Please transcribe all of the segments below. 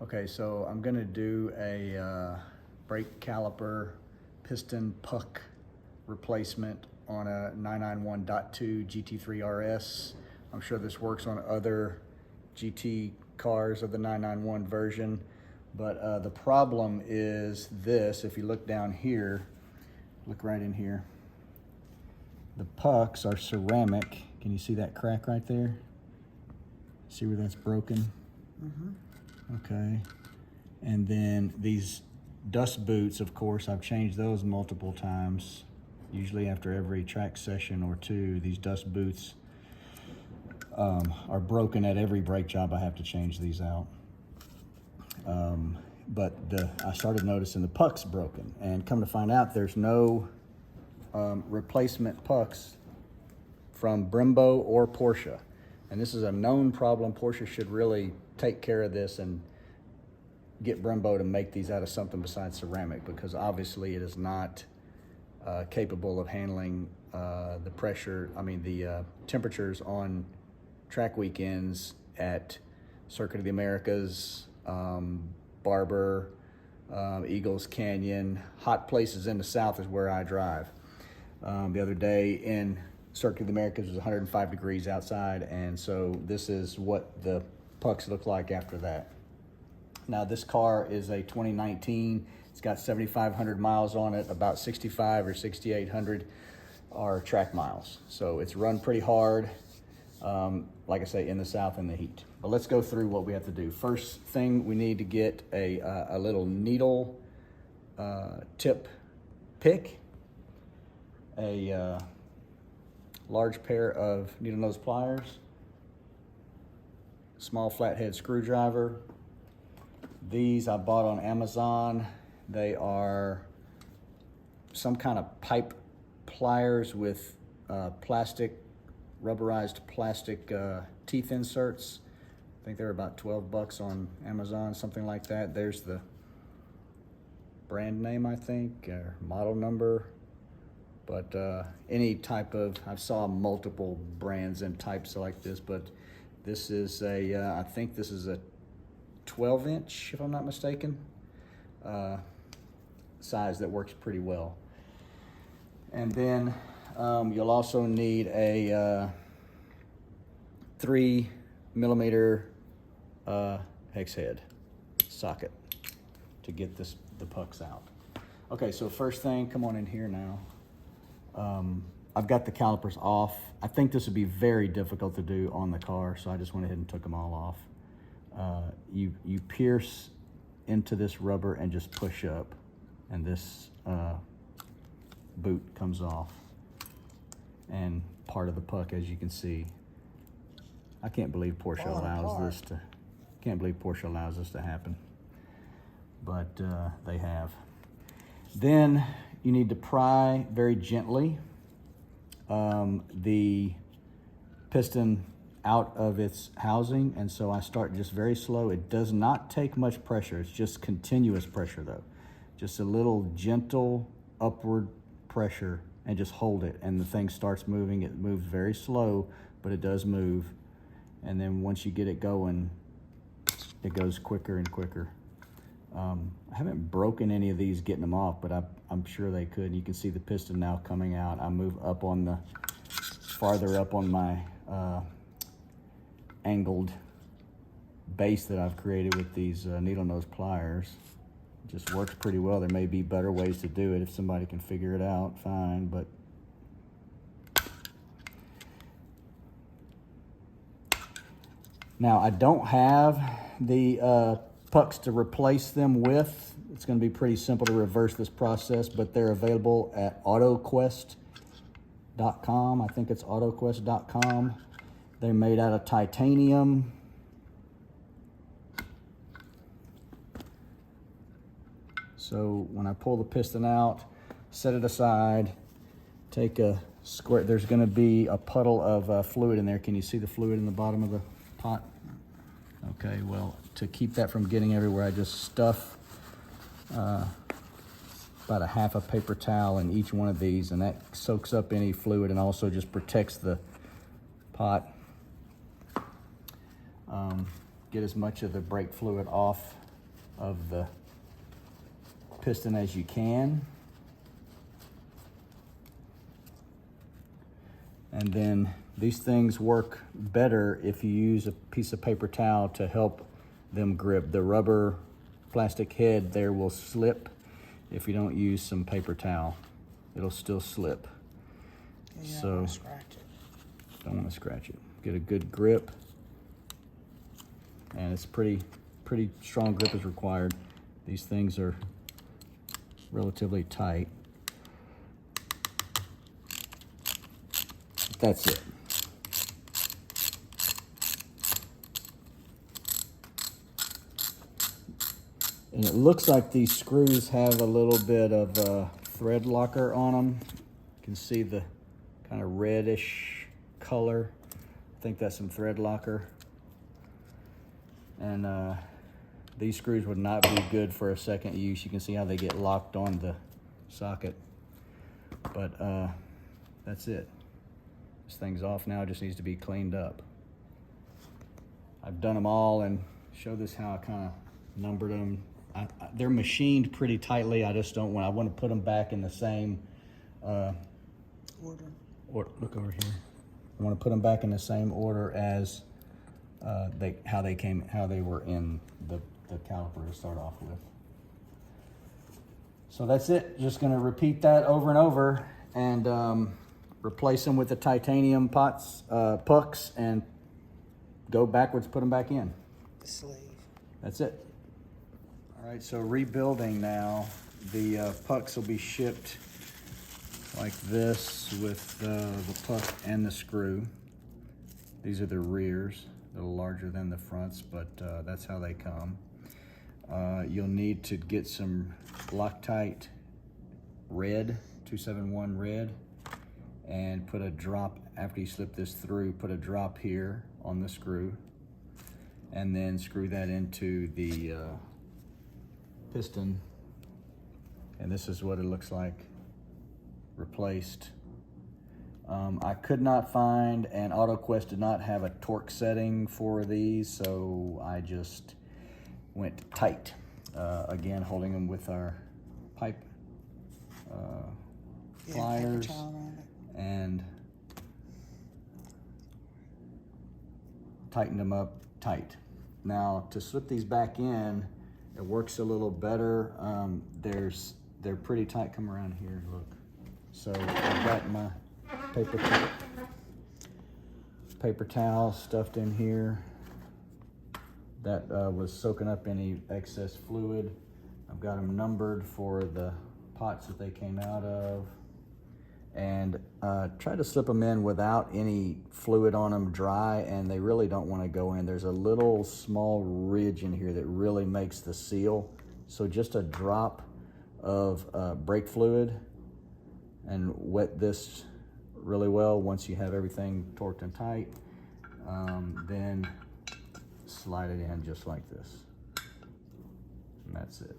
Okay, so I'm gonna do a brake caliper piston puck replacement on a 991.2 GT3RS. I'm sure this works on other GT cars of the 991 version, but the problem is this. If you look down here, look right in here, the pucks are ceramic. Can you see that crack right there? See where that's broken? Mm-hmm. Okay, and then these dust boots, of course, I've changed those multiple times. Usually after every track session or two, these dust boots are broken. At every brake job I have to change these out. But I started noticing the pucks broken, and come to find out there's no replacement pucks from Brembo or Porsche. And this is a known problem. Porsche should really take care of this and get Brembo to make these out of something besides ceramic, because obviously it is not capable of handling the pressure, the temperatures on track weekends at Circuit of the Americas, Barber, Eagles Canyon. Hot places in the South is where I drive. The other day in Circuit of the Americas was 105 degrees outside, and so this is what the pucks look like after that. Now this car is a 2019. It's got 7,500 miles on it. About 65 or 6,800 are track miles. So it's run pretty hard, like I say, in the South in the heat. But let's go through what we have to do. First thing, we need to get a little needle tip pick, a large pair of needle nose pliers, small flathead screwdriver. These I bought on Amazon. They are some kind of pipe pliers with rubberized plastic teeth inserts. I think they're about 12 bucks on Amazon, something like that. There's the brand name, I think, or model number. But any type of, I saw multiple brands and types like this, but this is I think this is a 12-inch, if I'm not mistaken, size that works pretty well. And then you'll also need a 3mm hex head socket to get the pucks out. Okay, so first thing, come on in here now. I've got the calipers off. I think this would be very difficult to do on the car, so I just went ahead and took them all off. You pierce into this rubber and just push up, and this boot comes off, and part of the puck, as you can see. I can't believe Porsche allows this to. Can't believe Porsche allows this to happen, but they have. Then you need to pry very gently the piston out of its housing, and so I start just very slow. It does not take much pressure. It's just continuous pressure though. Just a little gentle upward pressure, and just hold it, and the thing starts moving. It moves very slow, but it does move. And then once you get it going, it goes quicker and quicker. I haven't broken any of these getting them off, but I'm sure they could. You can see the piston now coming out. I move up on the, farther up on my angled base that I've created with these needle nose pliers. It just works pretty well. There may be better ways to do it. If somebody can figure it out, fine, but now I don't have the pucks to replace them with. It's going to be pretty simple to reverse this process, but they're available at autoquest.com. I think it's autoquest.com. They're made out of titanium. So when I pull the piston out, set it aside, take a squirt. There's going to be a puddle of fluid in there. Can you see the fluid in the bottom of the pot? Okay, well, to keep that from getting everywhere, I just stuff about a half a paper towel in each one of these, and that soaks up any fluid and also just protects the pot. Get as much of the brake fluid off of the piston as you can. And then these things work better if you use a piece of paper towel to help them grip. The rubber plastic head there will slip if you don't use some paper towel. It'll still slip. You don't So want to scratch it. don't want to scratch it. Get a good grip. And it's pretty strong grip is required. These things are relatively tight. That's it. And it looks like these screws have a little bit of a thread locker on them. You can see the kind of reddish color. I think that's some thread locker. And these screws would not be good for a second use. You can see how they get locked on the socket. But that's it. This thing's off now, it just needs to be cleaned up. I've done them all and showed this how I kind of numbered them. They're machined pretty tightly. I just don't want, I want to put them back in the same order. Look over here. I want to put them back in the same order as how they were in the caliper to start off with. So that's it. Just going to repeat that over and over and replace them with the titanium pucks and go backwards, put them back in. The sleeve. That's it. All right, so rebuilding now. The pucks will be shipped like this with the puck and the screw. These are the rears, a little larger than the fronts, but that's how they come. You'll need to get some Loctite red, 271 red, and put a drop, after you slip this through, put a drop here on the screw, and then screw that into the piston. And this is what it looks like replaced. I could not find, and AutoQuest did not have a torque setting for these, so I just went tight. Again, holding them with our pipe pliers and tightened them up tight. Now to slip these back in, it works a little better. They're pretty tight. Come around here, look. So I've got my paper towel stuffed in here that was soaking up any excess fluid. I've got them numbered for the pots that they came out of, and try to slip them in without any fluid on them dry, and they really don't want to go in. There's a little small ridge in here that really makes the seal. So just a drop of brake fluid and wet this really well once you have everything torqued and tight. Then slide it in just like this. And that's it.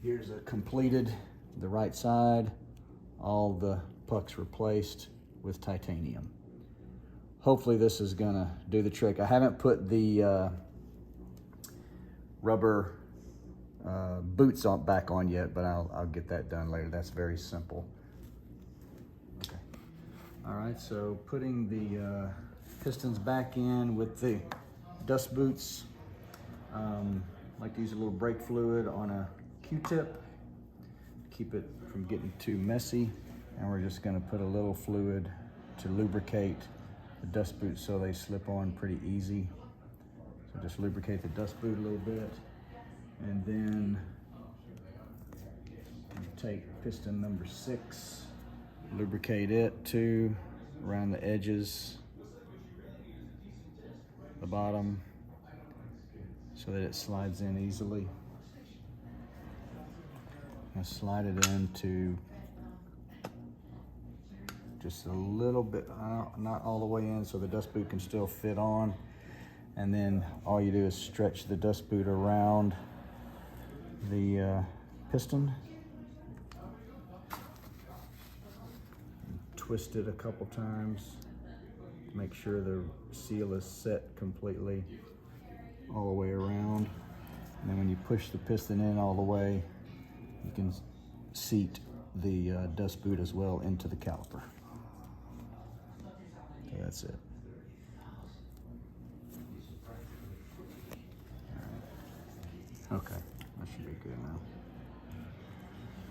Here's a completed, the right side, all the pucks replaced with titanium. Hopefully this is gonna do the trick. I haven't put the rubber boots back on yet, but I'll get that done later. That's very simple. Okay. All right, so putting the pistons back in with the dust boots. I like to use a little brake fluid on a Q-tip, keep it from getting too messy. And we're just gonna put a little fluid to lubricate the dust boots so they slip on pretty easy. So just lubricate the dust boot a little bit. And then you take piston number 6, lubricate it too, around the edges, the bottom, so that it slides in easily. I'm gonna slide it into just a little bit, not all the way in, so the dust boot can still fit on. And then all you do is stretch the dust boot around the piston. And twist it a couple times. Make sure the seal is set completely all the way around. And then when you push the piston in all the way, you can seat the dust boot as well into the caliper. So that's it. All right. Okay, that should be good now.